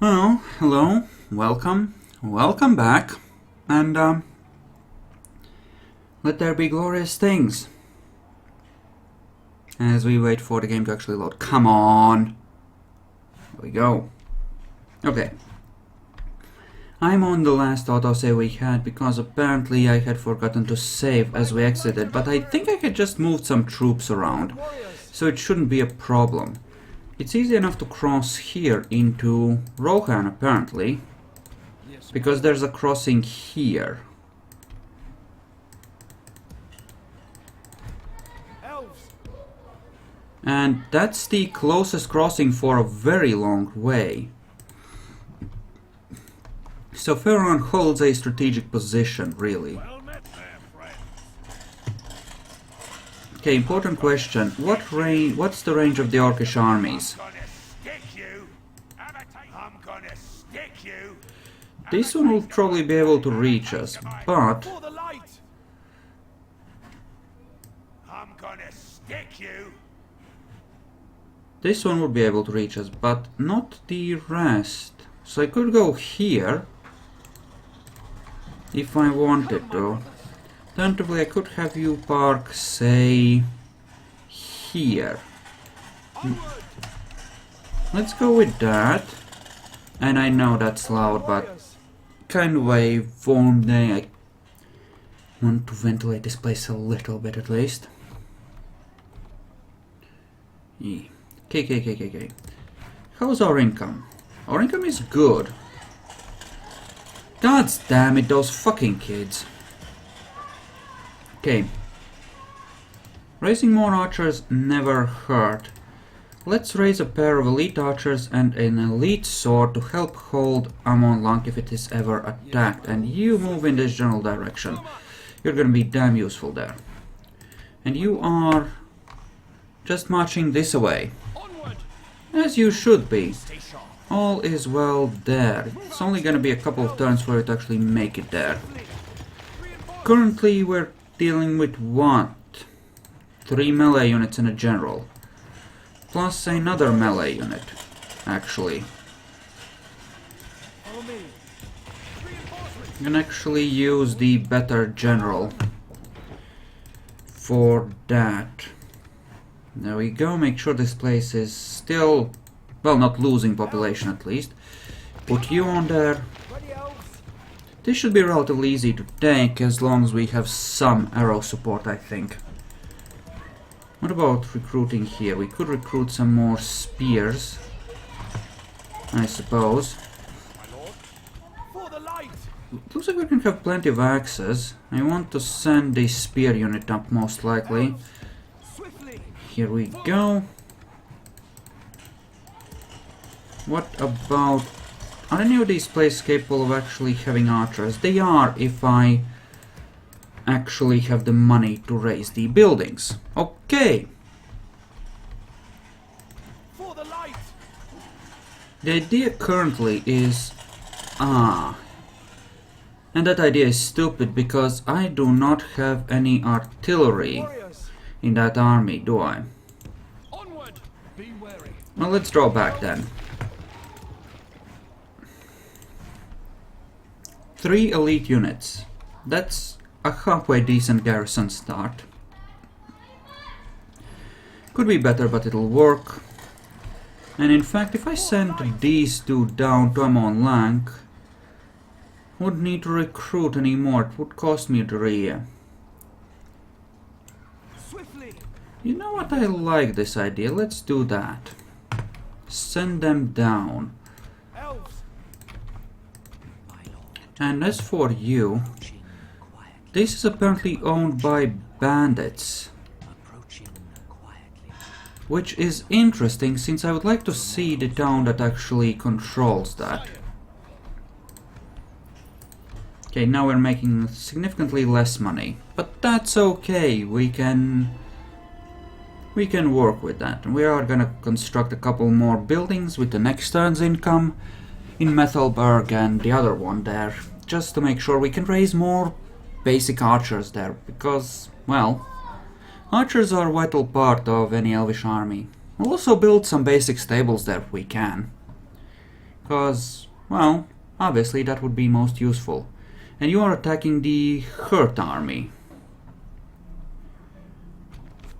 Well, hello, welcome back, and let there be glorious things. As we wait for the game to actually load. Come on! There we go. Okay. I'm on the last autosave we had because apparently I had forgotten to save as we exited, but I think I had just moved some troops around, so it shouldn't be a problem. It's easy enough to cross here into Rohan apparently, because there's a crossing here. Elves. And that's the closest crossing for a very long way. So Pharaoh holds a strategic position, really. Well met there, friend. Okay, important question. What's the range of the Orcish armies? I'm gonna stick you. I'm gonna stick you. This one will probably be able to reach us, but For the light. I'm gonna stick you. this one will be able to reach us, but not the rest. So I could go here if I wanted to. Alternatively, I could have you park, say, here. Let's go with that. And I know that's loud, but kind of a warm day. I want to ventilate this place a little bit at least. Yeah. Okay. How's our income? Our income is good. God damn it, those fucking kids. Okay. Raising more archers never hurt. Let's raise a pair of elite archers and an elite sword to help hold Amon Lang if it is ever attacked. And you move in this general direction. You're gonna be damn useful there. And you are just marching this away. As you should be. All is well there. It's only gonna be a couple of turns for it to actually make it there. Currently we're dealing with what? 3 melee units and a general. Plus another melee unit, actually. You can actually use the better general for that. There we go, make sure this place is still, well, not losing population at least. Put you on there. This should be relatively easy to take as long as we have some arrow support, I think. What about recruiting here? We could recruit some more spears, I suppose. Looks like we can have plenty of axes. I want to send the spear unit up most likely. Here we go. What about... Are any of these places capable of actually having archers? They are, if I actually have the money to raise the buildings. Okay. For the light. The idea currently is... and that idea is stupid because I do not have any artillery in that army, do I? Onward. Be wary. Well, let's draw back then. 3 elite units. That's a halfway decent garrison start. Could be better, but it'll work. And in fact, if I sent these two down to Amon Lang, wouldn't need to recruit anymore. It would cost me 3. You know what? I like this idea. Let's do that. Send them down. Elves. And as for you, this is apparently owned by bandits. Which is interesting, since I would like to see the town that actually controls that. Okay, now we're making significantly less money. But that's okay, we can work with that. We are gonna construct a couple more buildings with the next turn's income in Methelberg and the other one there, just to make sure we can raise more basic archers there, because, well, archers are a vital part of any elvish army. We'll also build some basic stables there if we can. Because, well, obviously that would be most useful. And you are attacking the hurt army.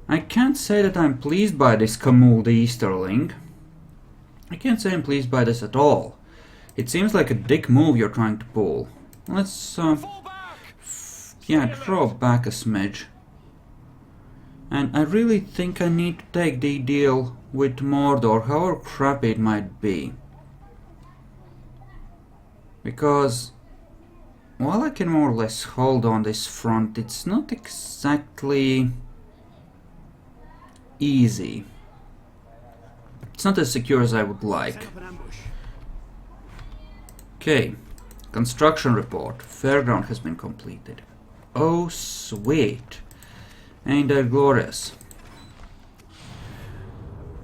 I can't say that I'm pleased by this Camul the Easterling. I can't say I'm pleased by this at all. It seems like a dick move you're trying to pull. Let's, yeah, draw back a smidge. And I really think I need to take the deal with Mordor, however crappy it might be. Because, while I can more or less hold on this front, it's not exactly easy. It's not as secure as I would like. Okay, construction report. Fairground has been completed. Oh, sweet. Ain't that glorious?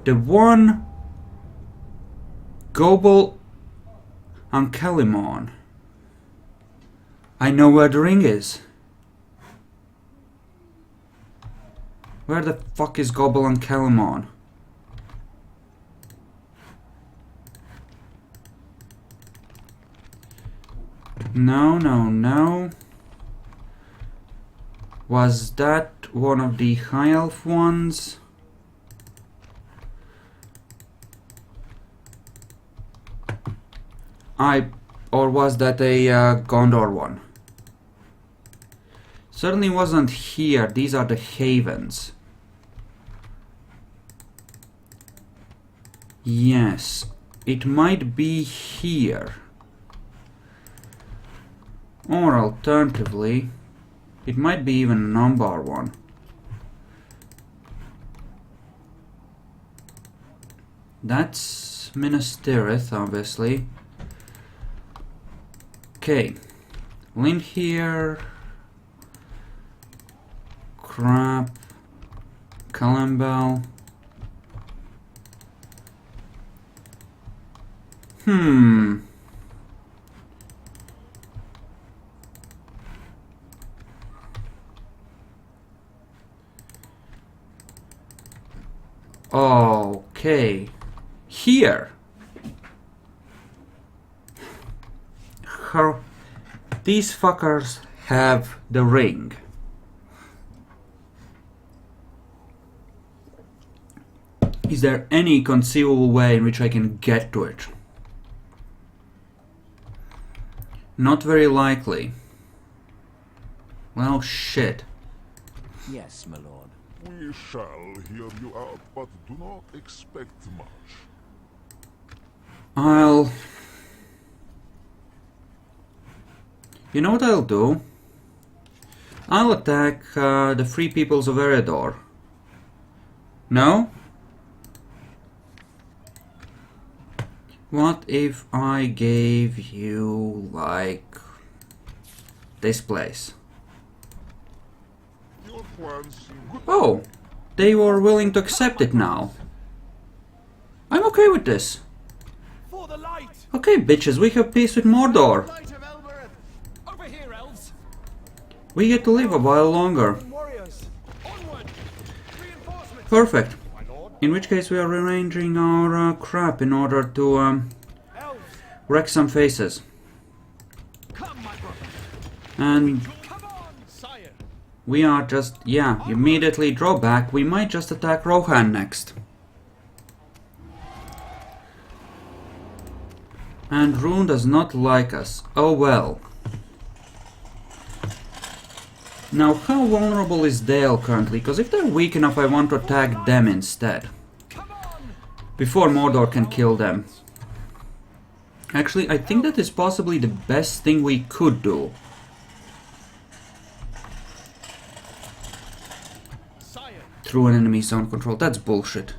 The one Gobel on Kalimon. I know where the ring is. Where the fuck is Gobel on Kalimon? No, no, no. Was that one of the High Elf ones? Or was that a Gondor one? Certainly wasn't here. These are the Havens. Yes, it might be here. Or alternatively, it might be even an Umbar one. That's Minas Tirith, obviously. Okay, Lynn here. Crap. Calambel. Okay. Here. These fuckers have the ring. Is there any conceivable way in which I can get to it? Not very likely. Well, shit. Yes, my lord. We shall hear you out, but do not expect much. You know what I'll do? I'll attack the Free Peoples of Eredor. No? What if I gave you, like, this place? Your plans seem good. Oh, they were willing to accept it now. I'm okay with this. For the light! Okay, bitches, we have peace with Mordor. Light of Elbereth! Over here, elves! We get to live a while longer. Warriors! Onward! Reinforcements! Perfect. My lord! In which case we are rearranging our crap in order to Elves! wreck some faces. Come, my brother! And Come on, sire! we are just, yeah, immediately draw back. We might just attack Rohan next. And Rune does not like us. Oh well. Now, how vulnerable is Dale currently? Because if they're weak enough, I want to attack them instead. Come on! Before Mordor can kill them. Actually, I think that is possibly the best thing we could do. Sire! Through an enemy zone control. That's bullshit.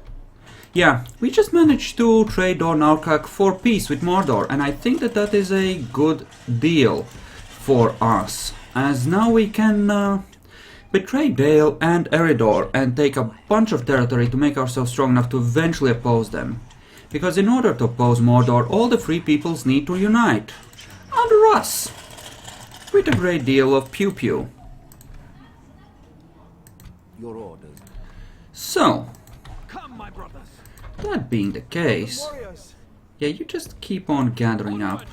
Yeah, we just managed to trade Dorn Arkak for peace with Mordor, and I think that that is a good deal for us. As now we can betray Dale and Eredor and take a bunch of territory to make ourselves strong enough to eventually oppose them. Because in order to oppose Mordor, all the Free Peoples need to unite. Under us! With a great deal of pew-pew. Your orders. So, Come, my brothers! that being the case, Warriors! Yeah, you just keep on gathering up.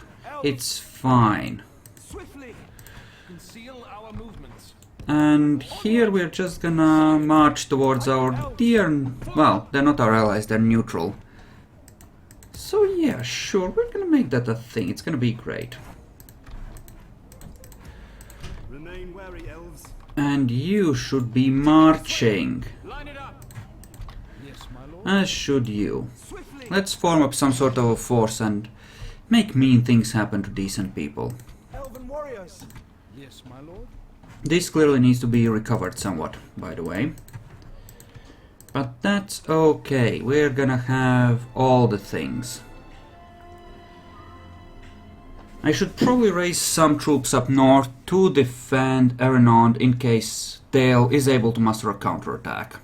It's fine. Swiftly! Conceal our movements. And here we're just gonna march towards our dear... Well, they're not our allies, they're neutral. So yeah, sure, we're gonna make that a thing. It's gonna be great. Remain wary, elves. And you should be marching. Line it up. Yes, my lord. As should you. Swiftly! Let's form up some sort of a force and make mean things happen to decent people. Elven warriors. Yes, my lord. This clearly needs to be recovered somewhat, by the way. But that's okay. We're gonna have all the things. I should probably raise some troops up north to defend Erenond in case Dale is able to muster a counterattack.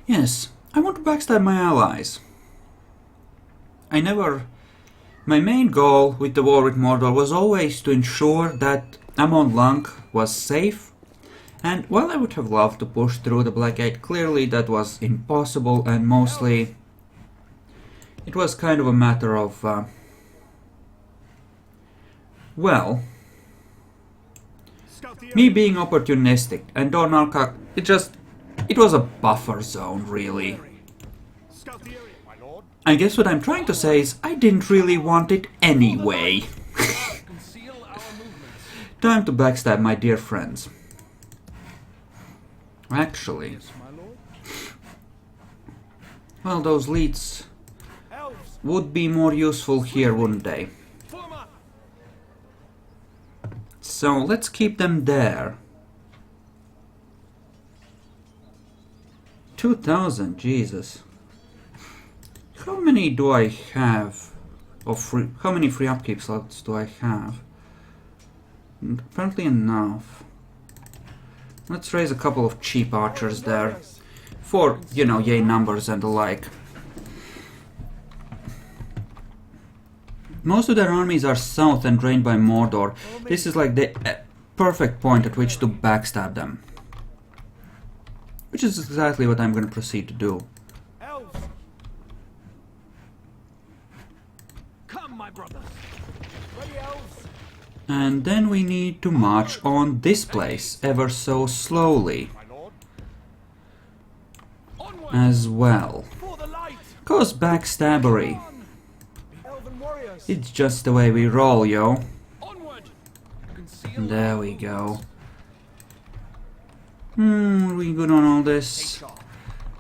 Yes, I want to backstab my allies. My main goal with the war with Mordor was always to ensure that Amon Lang was safe, and while I would have loved to push through the Black Gate, clearly that was impossible, and mostly it was kind of a matter of, well, me being opportunistic, and Dornarka, it was a buffer zone, really. Scout the area, my lord. I guess what I'm trying to say is I didn't really want it anyway. Conceal our movements. Time to backstab my dear friends. Actually, Yes, my lord. well, those leads Elves, would be more useful here, wouldn't they? form up. So let's keep them there. 2,000, Jesus. How many do I have of how many free upkeep slots do I have? Apparently enough. Let's raise a couple of cheap archers there. For, you know, yay numbers and the like. Most of their armies are south and drained by Mordor. This is like the perfect point at which to backstab them. Which is exactly what I'm going to proceed to do. Elves. Come, my brothers. Ready, elves. And then we need to march on this place ever so slowly My lord. Onward. as well. For the light. Cause backstabbery. Elven warriors. It's just the way we roll, yo. Onward. Conceal. There we go. Are we good on all this?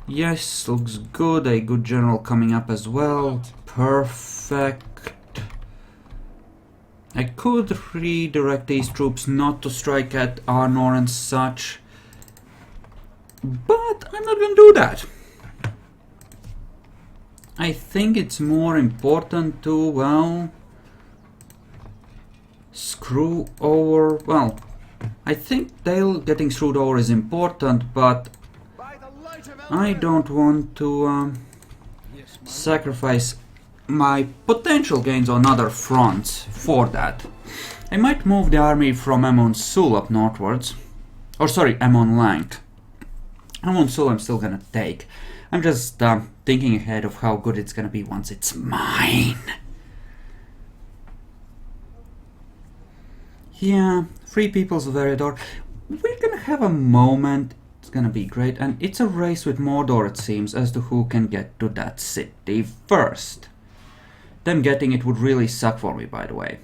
Yes, looks good. A good general coming up as well. Perfect. I could redirect these troops not to strike at Arnor and such, but I'm not gonna do that. I think it's more important to, well, screw over, well, I think Dale getting screwed over is important, but By the light of I don't want to Yes, my sacrifice my potential gains on other fronts for that. I might move the army from Amon Sul up northwards. Or sorry, Amon Lang. Amon Sul I'm still gonna take. I'm just thinking ahead of how good it's gonna be once it's mine. Yeah, Free Peoples of Eredor. We're gonna have a moment. It's gonna be great. And it's a race with Mordor, it seems, as to who can get to that city first. Them getting it would really suck for me, by the way.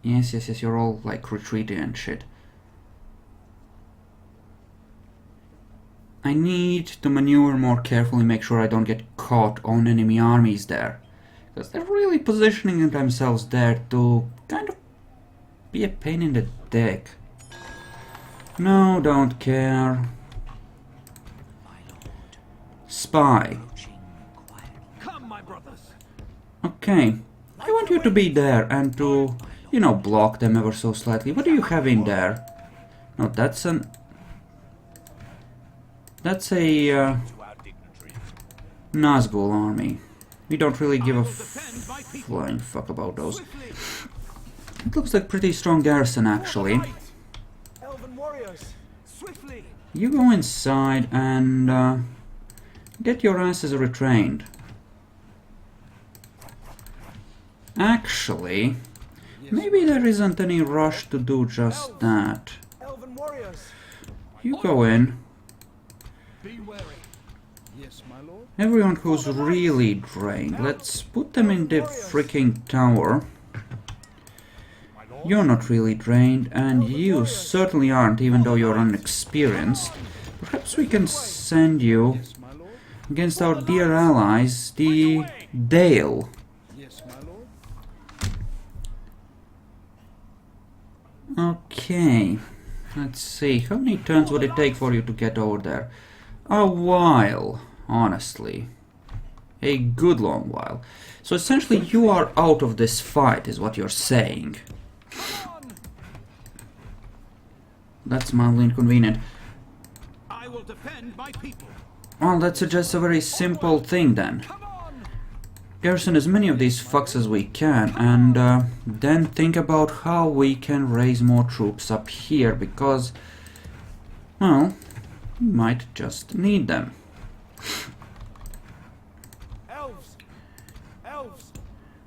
Yes, you're all like retreating and shit. I need to maneuver more carefully, make sure I don't get caught on enemy armies there. Because they're really positioning themselves there to kind of be a pain in the dick. No, don't care. Spy. Come, my brothers. Okay. I want you to be there and to, you know, block them ever so slightly. What do you have in there? No, that's a To our dignitaries. Nazgul army. We don't really give I a will defend my people. flying fuck about those. Swiftly. It looks like pretty strong garrison actually. Elven warriors. Swiftly. You go inside and get your asses retrained. Actually, maybe there isn't any rush to do just that. Elven warriors. You go in. Be wary. Yes, my lord. Everyone who's really drained, let's put them in the freaking tower. You're not really drained, and you certainly aren't, even though you're unexperienced. Perhaps we can send you Yes, my lord. against our dear allies, the Dale. Yes, my lord. Okay, let's see, how many turns would it take for you to get over there? A while, honestly. A good long while. So essentially you are out of this fight, is what you're saying. That's mildly inconvenient. I will defend my people. Well, that suggests a very simple thing then. Come on. Garrison as many of these fucks as we can, and then think about how we can raise more troops up here, because, well, we might just need them. Elves. Elves.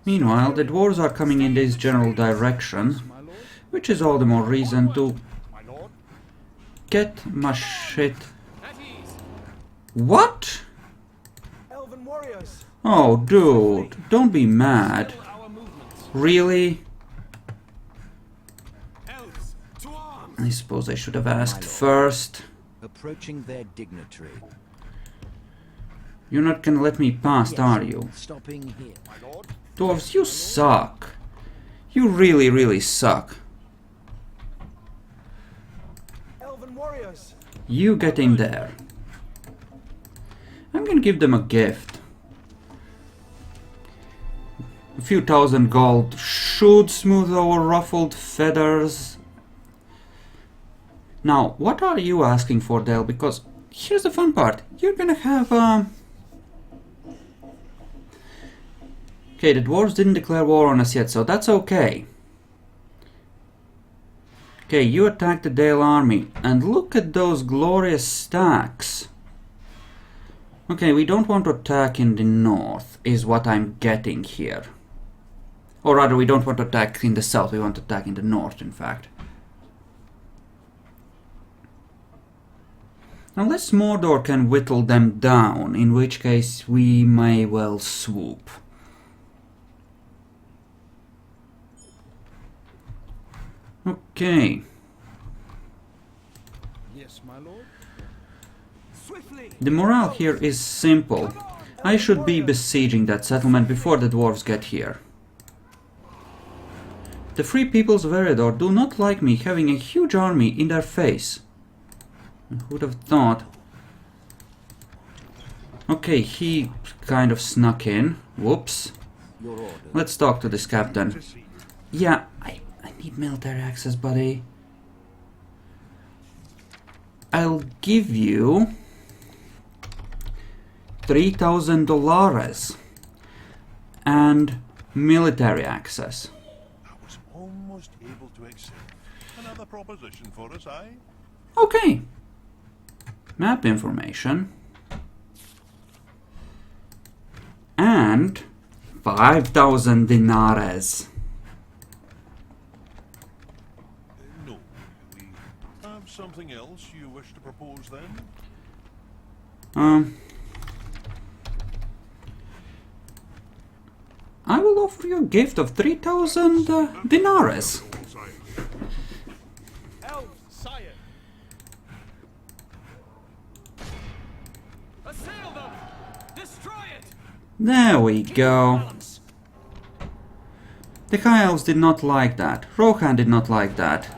Meanwhile, the dwarves are coming in this general direction, My lord. which is all the more reason to My lord. get my shit. At ease. What? Elven warriors. Oh, dude, don't be mad. Our movements. Really? Elves. To arms. I suppose I should have asked first. Approaching their dignitary. You're not gonna let me past, are you? Stopping here. My lord. Dwarves, you suck. You really, really suck. Elven warriors. You get in there. I'm gonna give them a gift. A few thousand gold should smooth our ruffled feathers. Now, what are you asking for, Dale? Because here's the fun part. You're gonna have Okay, the dwarves didn't declare war on us yet, so that's okay. Okay, you attack the Dale army, and look at those glorious stacks. Okay, we don't want to attack in the north, is what I'm getting here. Or rather, we don't want to attack in the south, we want to attack in the north, in fact. Unless Mordor can whittle them down, in which case we may well swoop. Okay. Yes, my lord. Swiftly. The morale here is simple. I should be besieging that settlement before the dwarves get here. The free peoples of Eredor do not like me having a huge army in their face. Who would have thought? Okay, he kind of snuck in. Whoops. Your order. Let's talk to this captain. To see. Yeah, I need military access, buddy. I'll give you $3,000 and military access. I was almost able to accept. Another proposition for us, eh? Okay. Map information. And 5,000 dinares. No. We have something else you wish to propose then? I will offer you a gift of 3,000 dinares. Elves, sire. Assail them. Destroy it. There we go. The High Elves did not like that. Rohan did not like that.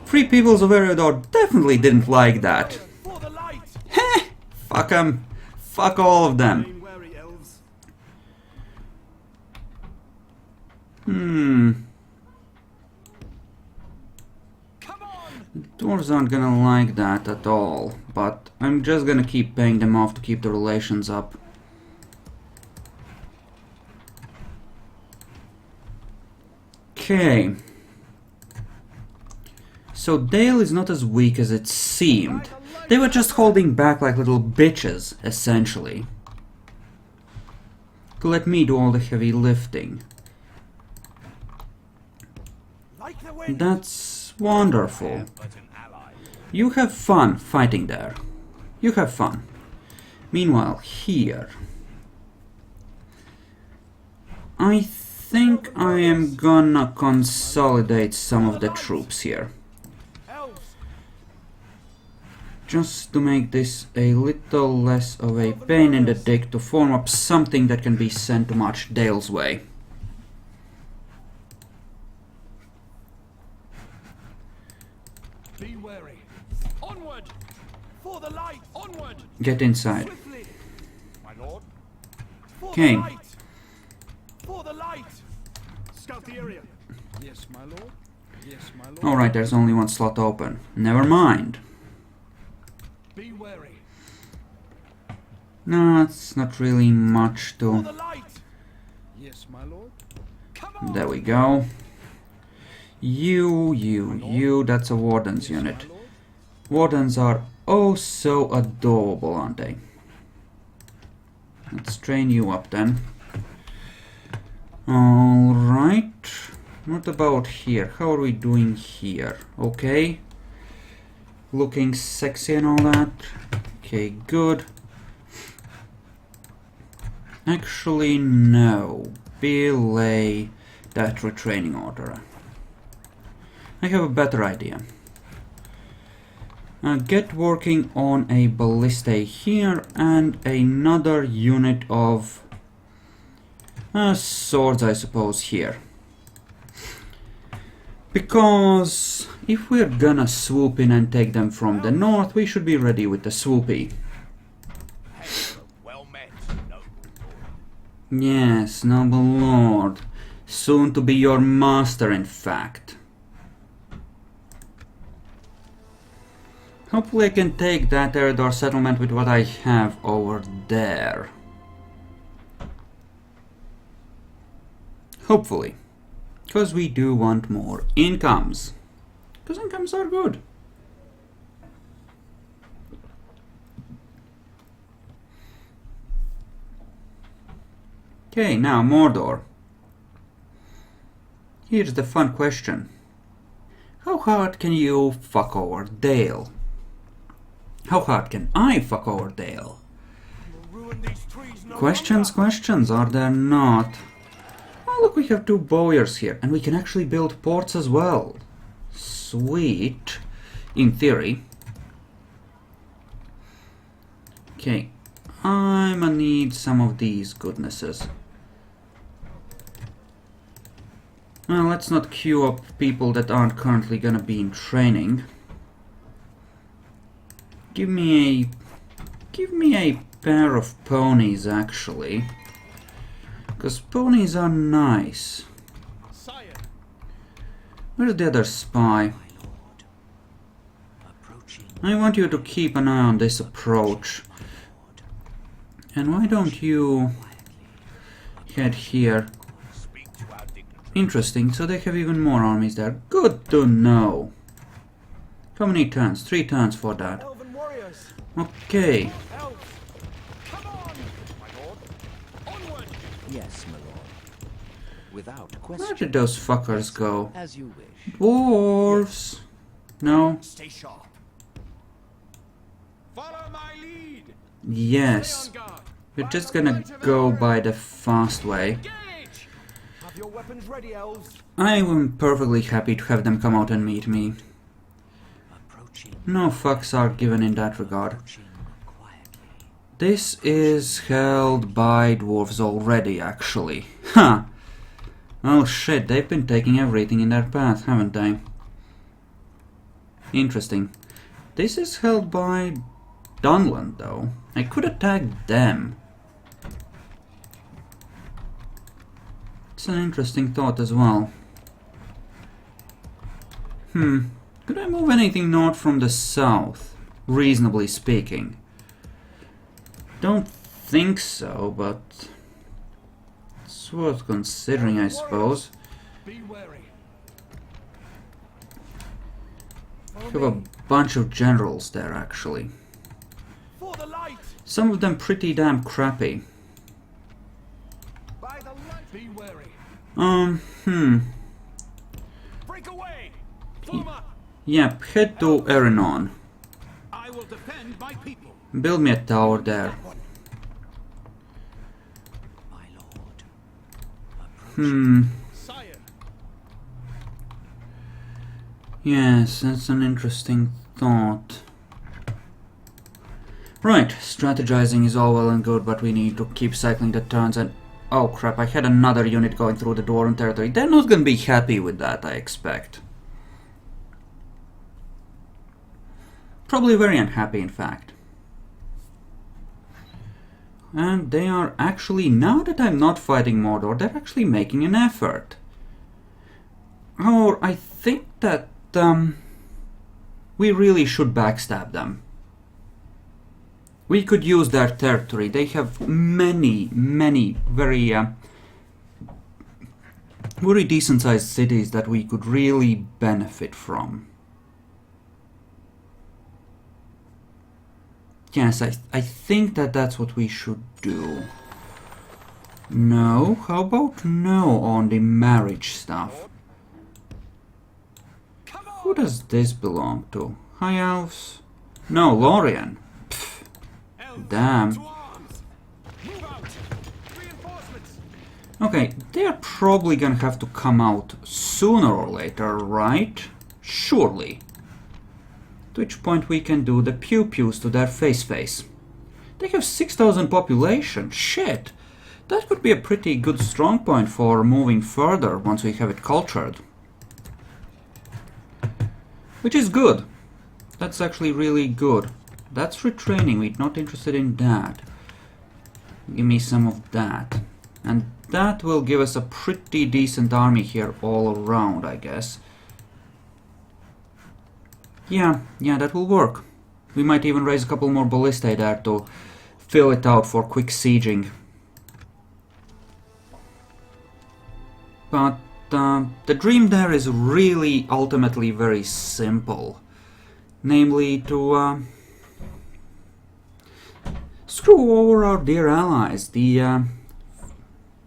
Free Peoples of Eredor definitely didn't like that. For the light. Heh! Fuck 'em. Fuck all of them. Remain wary, elves. Come on! Dwarves aren't gonna like that at all, but I'm just gonna keep paying them off to keep the relations up. Okay. So Dale is not as weak as it seemed. They were just holding back like little bitches, essentially. To let me do all the heavy lifting. Like the wind. That's wonderful. But an ally. You have fun fighting there. You have fun. Meanwhile, here. I think I am gonna consolidate some of the troops here. Elves. Just to make this a little less of a pain in the dick to form up something that can be sent to march Dale's way. Be wary. Onward! For the light. Onward! Get inside. Swiftly. My lord. For Okay. the light. For the light. Scout the area. Yes, my lord. Yes, my lord. Alright, there's only one slot open. Never mind. Be wary. No, it's not really much For to... the light. Yes, my lord. Come on! There we go. You, that's a Warden's Yes, unit. my lord. Wardens are oh so adorable, aren't they? Let's train you up then. Alright. What about here? How are we doing here? Okay. Looking sexy and all that. Okay, good. Actually, no. Belay that retraining order. I have a better idea. Get working on a ballista here and another unit of swords, I suppose, here. Because if we're gonna swoop in and take them from the north, we should be ready with the swoopy. Well met. No. Yes, noble lord. Soon to be your master, in fact. Hopefully I can take that Eredor settlement with what I have over there. Hopefully. Because we do want more incomes. Because incomes are good. Okay, now Mordor. Here's the fun question. How hard can you fuck over Dale? How hard can I fuck over Dale? We'll ruin these trees no Questions, longer. questions, are there not? Oh, look, we have two bowyers here, and we can actually build ports as well. Sweet. In theory. Okay, I'ma need some of these goodnesses. Well, let's not queue up people that aren't currently gonna be in training. Give me a pair of ponies, actually. Because ponies are nice. Sire. Where's the other spy? Approaching. I want you to keep an eye on this approach. And why don't you head here? Speak to our dignitary. Interesting, so they have even more armies there. Good to know. How many turns? 3 turns for that. Elven warriors. Okay. Elves. Come on! My lord. Onward! Yes, my lord. Without Where question. did those fuckers go? As you wish. Dwarves. No? Stay sharp. Follow my lead! Yes. Stay on guard! We're just gonna go by the fast way. Engage! Have your weapons ready, elves. I am perfectly happy to have them come out and meet me. Approaching. No fucks are given in that regard. Approaching quietly. This is held by dwarves already, actually. Ha! Oh shit, they've been taking everything in their path, haven't they? Interesting. This is held by Dunland, though. I could attack them. It's an interesting thought as well. Could I move anything north from the south? Reasonably speaking. Don't think so, but it's worth considering, I suppose. Be wary. Have a bunch of generals there, actually. For the light! Some of them pretty damn crappy. By the light! Be wary. Break away! Form up! Yep, head to Erenon. I will defend my people. Build me a tower there. My lord. Sire. Yes, that's an interesting thought. Right, strategizing is all well and good, but we need to keep cycling the turns and... Oh crap, I had another unit going through the Dwarven territory. They're not gonna be happy with that, I expect. Probably very unhappy, in fact. And they are actually, now that I'm not fighting Mordor, they're actually making an effort. Or I think that we really should backstab them. We could use their territory. They have many very decent sized cities that we could really benefit from. Yes, I think that that's what we should do. No? How about no on the marriage stuff? Who does this belong to? High Elves? No, Lorien. Pfft. Damn. Move out! Reinforcements! Okay, they're probably gonna have to come out sooner or later, right? Surely. At which point we can do the pew-pews to their face-face. They have 6,000 population. Shit! That could be a pretty good strong point for moving further once we have it cultured. Which is good. That's actually really good. That's retraining. We're not interested in that. Give me some of that. And that will give us a pretty decent army here all around, I guess. Yeah, that will work. We might even raise a couple more ballistae there to fill it out for quick sieging. But the dream there is really ultimately very simple. Namely to screw over our dear allies the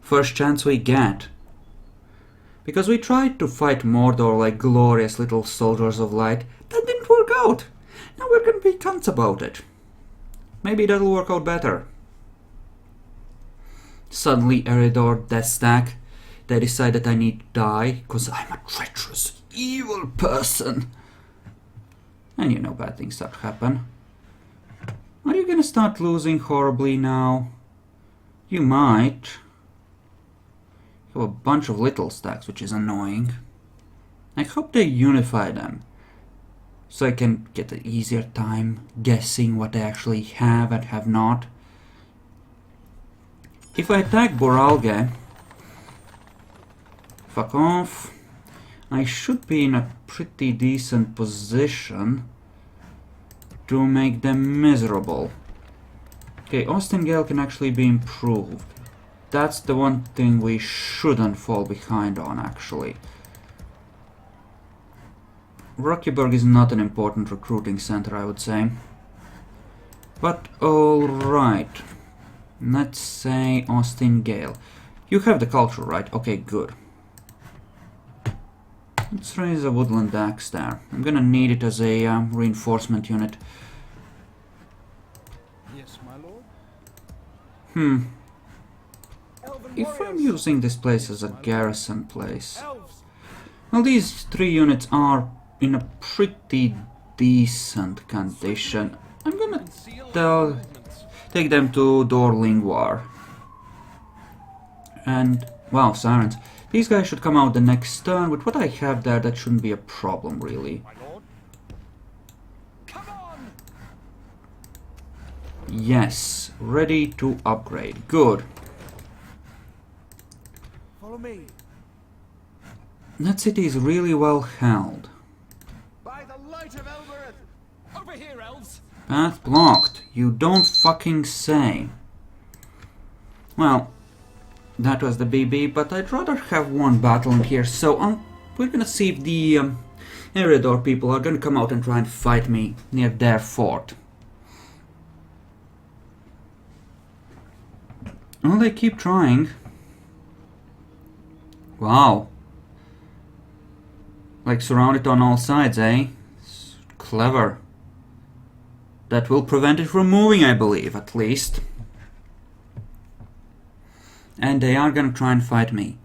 first chance we get. Because we tried to fight Mordor like glorious little soldiers of light. That didn't work out. Now we're gonna be cunts about it. Maybe that'll work out better. Suddenly Eredor, Death Stack, they decide that I need to die because I'm a treacherous, evil person. And you know bad things start to happen. Are you gonna start losing horribly now? You might. You have a bunch of little stacks, which is annoying. I hope they unify them. So I can get an easier time guessing what they actually have and have not. If I attack Boralge, fuck off, I should be in a pretty decent position to make them miserable. Okay, Ostingale can actually be improved. That's the one thing we shouldn't fall behind on, actually. Rockyburg is not an important recruiting center, I would say. But alright. Let's say Ostingale. You have the culture, right? Okay, good. Let's raise a woodland axe there. I'm gonna need it as a reinforcement unit. Yes, my lord. If I'm using this place as a garrison place... Elves! Well, these 3 units are in a pretty decent condition. I'm gonna take them to Dorlingwar. And, wow, sirens. These guys should come out the next turn. With what I have there, that shouldn't be a problem, really. My lord? Come on! Yes, ready to upgrade. Good. Follow me. That city is really well held. By the light of Elbereth! Over here, elves! Path blocked. You don't fucking say. Well, that was the BB, but I'd rather have one battle in here, so we're gonna see if the Eredor people are gonna come out and try and fight me near their fort. Well, they keep trying. Wow. Like surrounded on all sides, eh? It's clever. That will prevent it from moving, I believe, at least. And they are gonna try and fight me.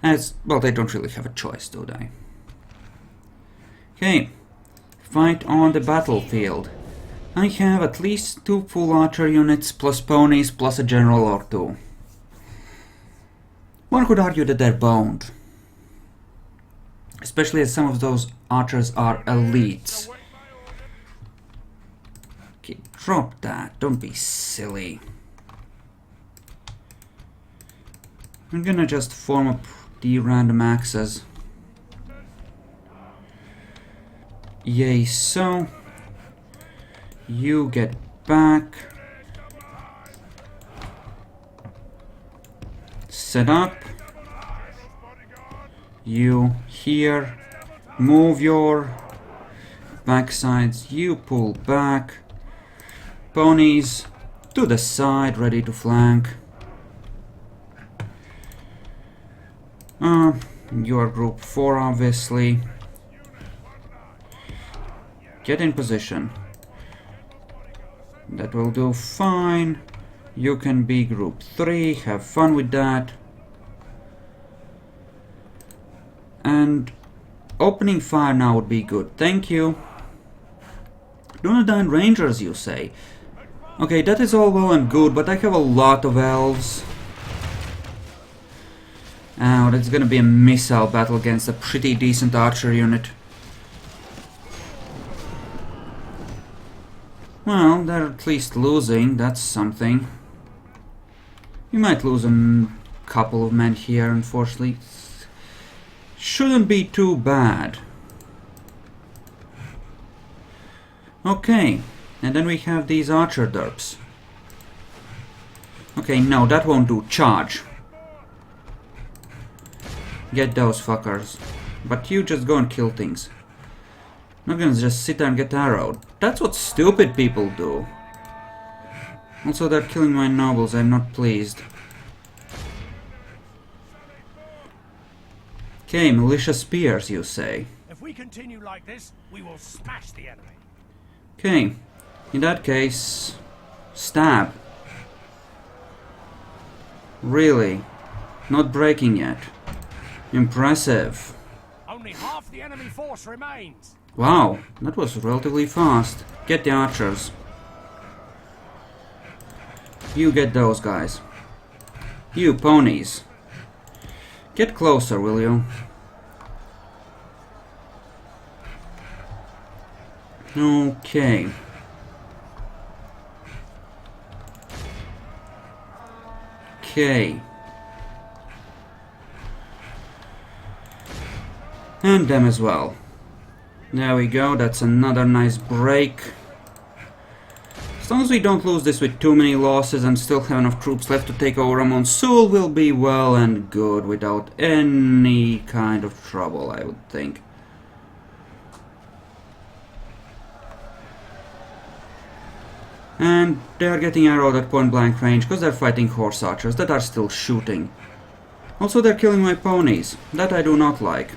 As, well, they don't really have a choice, do they? Okay. Fight on the battlefield. I have at least 2 full archer units, plus ponies, plus a general or 2. One could argue that they're boned. Especially as some of those archers are elites. Okay, drop that. Don't be silly. I'm gonna just form up the random axes. Yay, so. You get back. Set up. You here. Move your backsides. You pull back. Ponies to the side, ready to flank. You're group 4, obviously. Get in position. That will do fine. You can be group 3, have fun with that. And opening fire now would be good. Thank you. Dunedain Rangers, you say? Okay, that is all well and good, but I have a lot of elves. Oh, that's gonna be a missile battle against a pretty decent archer unit. Well, they're at least losing, that's something. We might lose a couple of men here, unfortunately. Shouldn't be too bad. Okay, and then we have these archer derps. Okay, no, that won't do. Charge. Get those fuckers. But you just go and kill things. I'm not gonna just sit there and get arrowed. That's what stupid people do. Also, they're killing my nobles. I'm not pleased. Okay, militia spears, you say. If we continue like this, we will smash the enemy. Okay, in that case, stab. Really? Not breaking yet. Impressive. Only half the enemy force remains. Wow, that was relatively fast. Get the archers. You get those guys. You ponies. Get closer, will you? Okay. Okay. And them as well. There we go, that's another nice break. As long as we don't lose this with too many losses and still have enough troops left to take over Amon Sul, will be well and good without any kind of trouble, I would think. And they are getting arrowed at point blank range because they're fighting horse archers that are still shooting. Also, they're killing my ponies. That I do not like.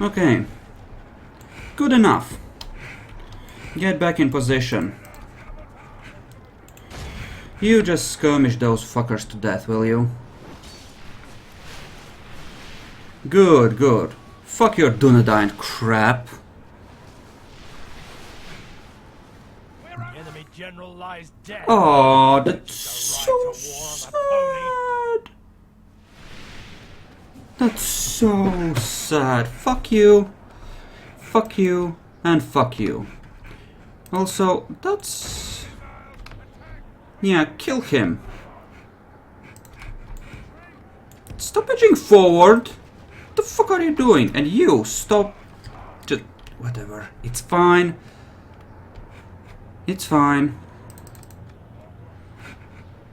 Okay. Good enough. Get back in position. You just skirmish those fuckers to death, will you? Good, good. Fuck your Dunedain crap. The enemy general lies dead. Oh, that's so Right to war on a sad. That's so sad. Fuck you. Fuck you. And fuck you. Also, that's... yeah, kill him. Stop edging forward. What the fuck are you doing? And you, stop. Just... whatever. It's fine. It's fine.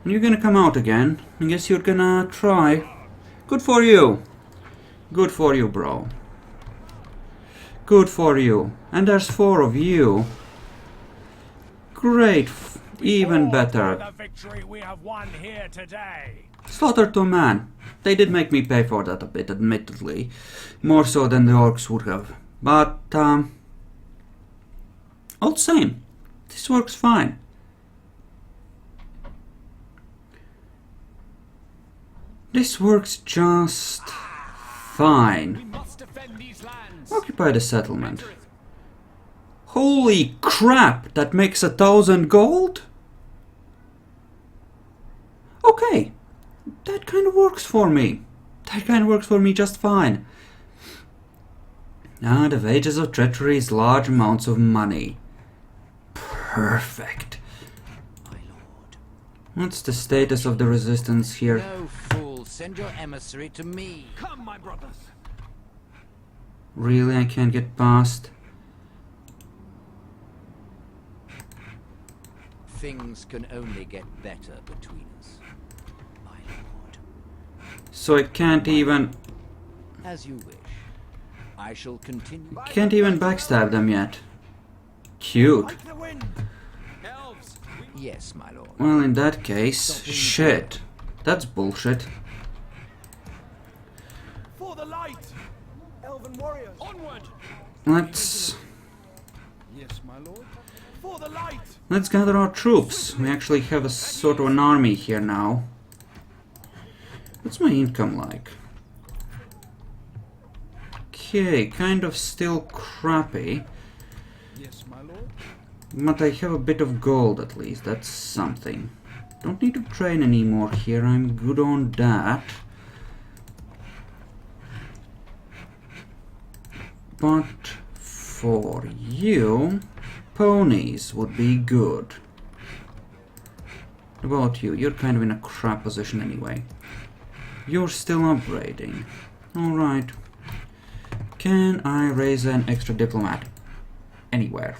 You're gonna come out again. I guess you're gonna try. Good for you. Good for you, bro. Good for you. And there's 4 of you. Great. Even All better. for the victory we have won here today. Slaughter to a man. They did make me pay for that a bit, admittedly. More so than the orcs would have. But, all the same, this works fine. This works just fine. Must defend these lands. Occupy the settlement. Holy crap, that makes 1,000 gold? Okay, that kind of works for me. That kind of works for me just fine. Ah, the wages of treachery is large amounts of money. Perfect. My lord. What's the status of the resistance here? No fool, send your emissary to me. Come, my brothers. Really, I can't get past? Things can only get better between us. My lord. So I can't even... As you wish. I shall continue. Can't even backstab them yet. Cute. Like the wind. Elves. Yes, my lord. Well, in that case, shit. That's bullshit. For the light. Elven warriors. Onward. Let's Yes, my lord. For the light. gather our troops. We actually have a sort of an army here now. What's my income like? Okay, kind of still crappy. Yes, my lord. But I have a bit of gold at least, that's something. Don't need to train anymore here, I'm good on that. But for you, ponies would be good. What about you? You're kind of in a crap position anyway. You're still upgrading. Alright. Can I raise an extra diplomat? Anywhere.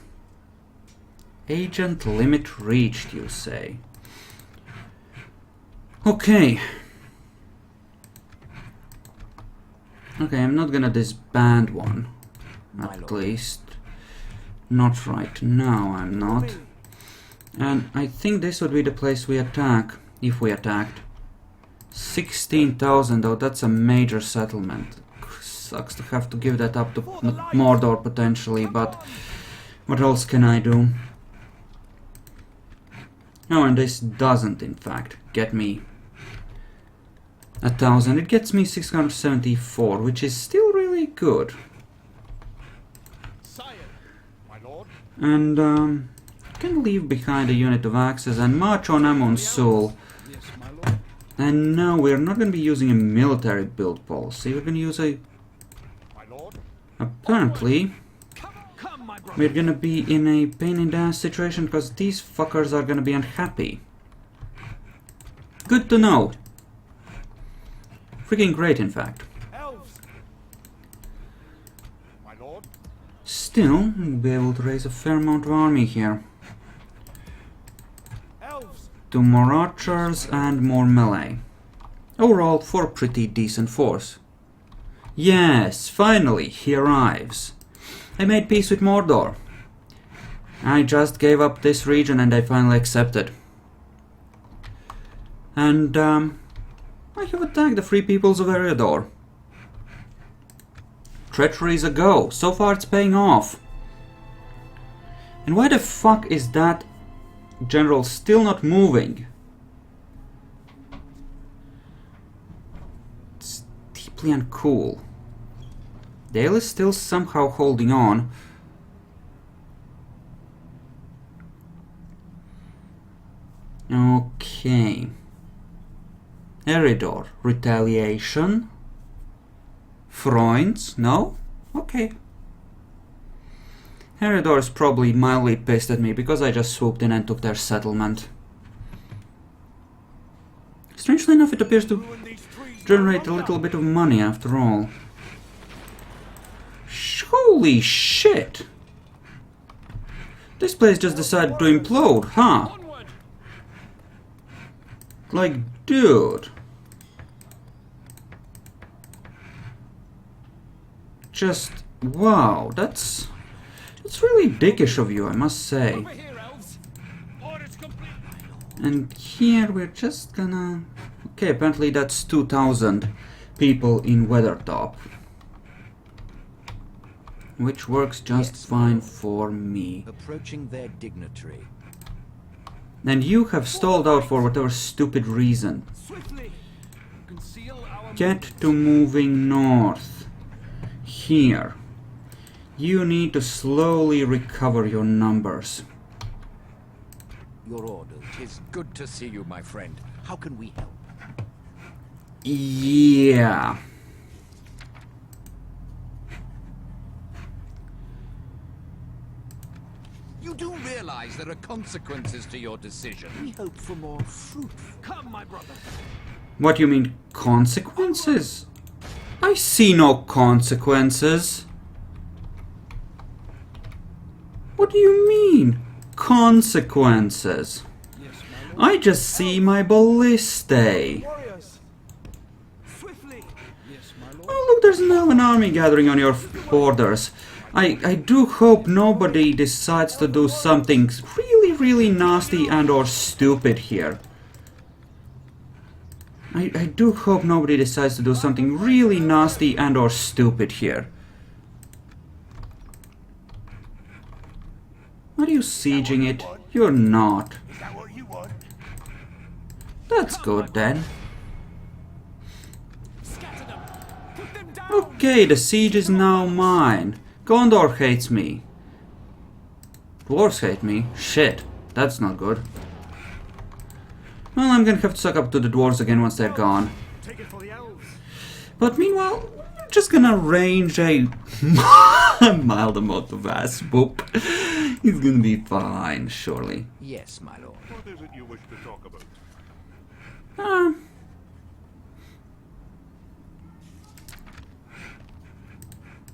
Agent limit reached, you say? Okay. Okay, I'm not gonna disband one. My At lord. least. Not right now, I'm not. And I think this would be the place we attack, if we attacked. 16,000 though, that's a major settlement. Sucks to have to give that up to Mordor potentially, but what else can I do? Oh, and this doesn't in fact get me 1,000, it gets me 674, which is still really good. Sire. My lord. And can leave behind a unit of axes and march on Amon Sul. Yes, my lord. And no, we're not going to be using a military build policy, we're going to use a... My lord. Apparently, Come, my brother. we're going to be in a pain in the ass situation because these fuckers are going to be unhappy. Good to know. Freaking great, in fact. Elves. My lord. Still, we'll be able to raise a fair amount of army here. Elves. 2 more archers and more melee. Overall, 4 pretty decent force. Yes, finally, he arrives. I made peace with Mordor. I just gave up this region and I finally accepted. And, I have attacked the free peoples of Eriador. Treachery is a go. So far it's paying off. And why the fuck is that general still not moving? It's deeply uncool. Dale is still somehow holding on. Okay. Eridor, retaliation. Freunds, no? Okay. Eridor is probably mildly pissed at me because I just swooped in and took their settlement. Strangely enough, it appears to Ruin these trees. generate a little bit of money after all. Holy shit! This place just decided to implode, huh? Onward. Like, dude. just... wow, that's really dickish of you, I must say. Over here, elves. Orders complete. And here we're just gonna... okay, apparently that's 2,000 people in Weathertop. Which works just Yes, fine Lord. for me. Approaching their dignitary. And you have stalled out for whatever stupid reason. Swiftly. Conceal our Get to moving north. Here. You need to slowly recover your numbers. Your orders. 'Tis good to see you, my friend. How can we help? Yeah. You do realize there are consequences to your decision. We hope for more fruitful. Come, my brother. What do you mean, consequences? I see no consequences. What do you mean, consequences? Yes, my lord. I just see my ballistae. Warriors. Swiftly. Yes, my lord. Oh, look, there's an elven army gathering on your borders. I do hope nobody decides to do something really, really nasty and or stupid here. I do hope nobody decides to do something really nasty and or stupid here. Are you sieging it? You're not. Is that what you want? That's good then. Scatter them. Put them down. Okay, the siege is now mine. Gondor hates me. Dwarves hate me. Shit, that's not good. Well, I'm gonna have to suck up to the dwarves again once they're gone. Take it for the elves. But meanwhile, I'm just gonna range a mild amount of ass whoop. He's gonna be fine, surely. Yes, my lord. What is it you wish to talk about?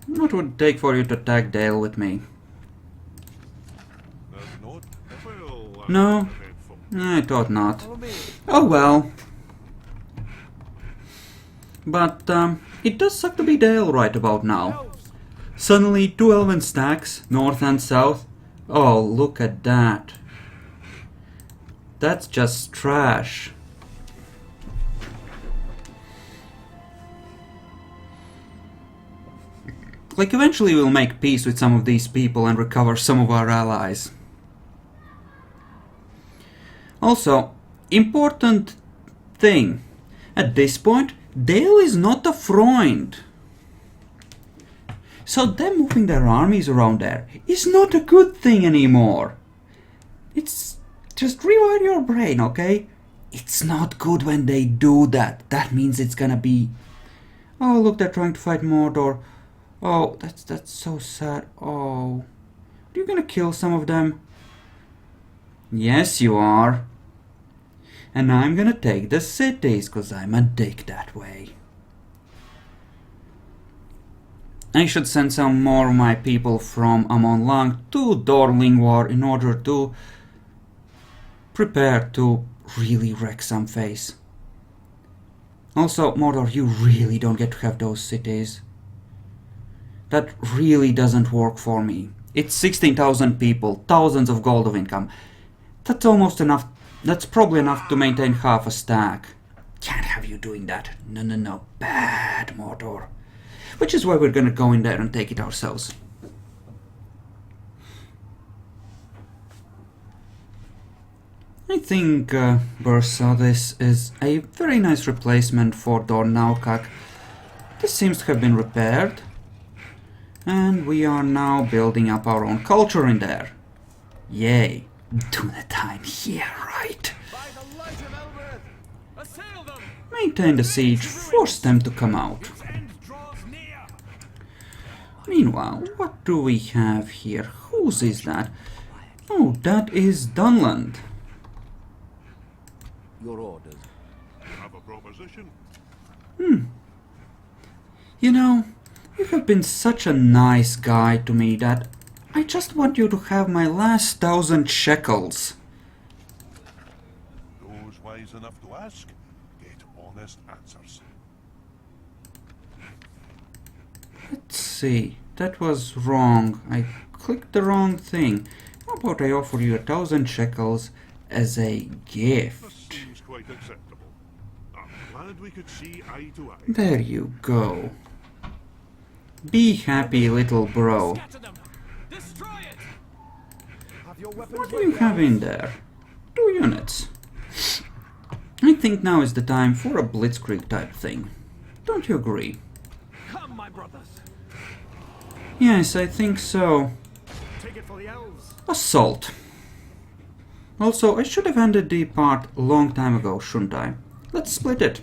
What would it take for you to attack Dale with me? Not? Well, that's No. eventful. I thought not. Follow me. Oh well. But, it does suck to be Dale right about now. Elves. Suddenly, 2 elven stacks, north and south. Oh, look at that. That's just trash. Like, eventually we'll make peace with some of these people and recover some of our allies. Also, important thing. At this point, Dale is not a Freund. So them moving their armies around there is not a good thing anymore. It's... just rewire your brain, okay? It's not good when they do that. That means it's gonna be... oh, look, they're trying to fight Mordor. Oh, that's so sad. Oh. Are you gonna kill some of them? Yes, you are. And I'm gonna take the cities, cause I'm a dick that way. I should send some more of my people from Amon Lang to Dorlingwar in order to prepare to really wreck some face. Also, Mordor, you really don't get to have those cities. That really doesn't work for me. It's 16,000 people, thousands of gold of income. That's almost enough. That's probably enough to maintain half a stack. Can't have you doing that. No, no, no. Bad, Mordor. Which is why we're gonna go in there and take it ourselves. I think, Bursa, this is a very nice replacement for Dornaukak. This seems to have been repaired. And we are now building up our own culture in there. Yay. Dunedain, yeah, right. By the light of Elbereth. Assail them. Maintain the siege, force them to come out. Its end draws near. Meanwhile, what do we have here? Whose is that? Oh, that is Dunland. Your orders. Have a proposition? You know, you have been such a nice guy to me that I just want you to have my last 1,000 shekels. Those wise enough to ask, get honest answers. Let's see. That was wrong. I clicked the wrong thing. How about I offer you 1,000 shekels as a This gift? seems quite acceptable. I'm glad we could see eye to eye. There you go. Be happy, little bro. Scatter them! Destroy it! Have your weapons What do you have in there? 2 units. I think now is the time for a blitzkrieg type thing. Don't you agree? Come, my brothers! Yes, I think so. Take it for the elves! Assault. Also, I should have ended the part a long time ago, shouldn't I? Let's split it.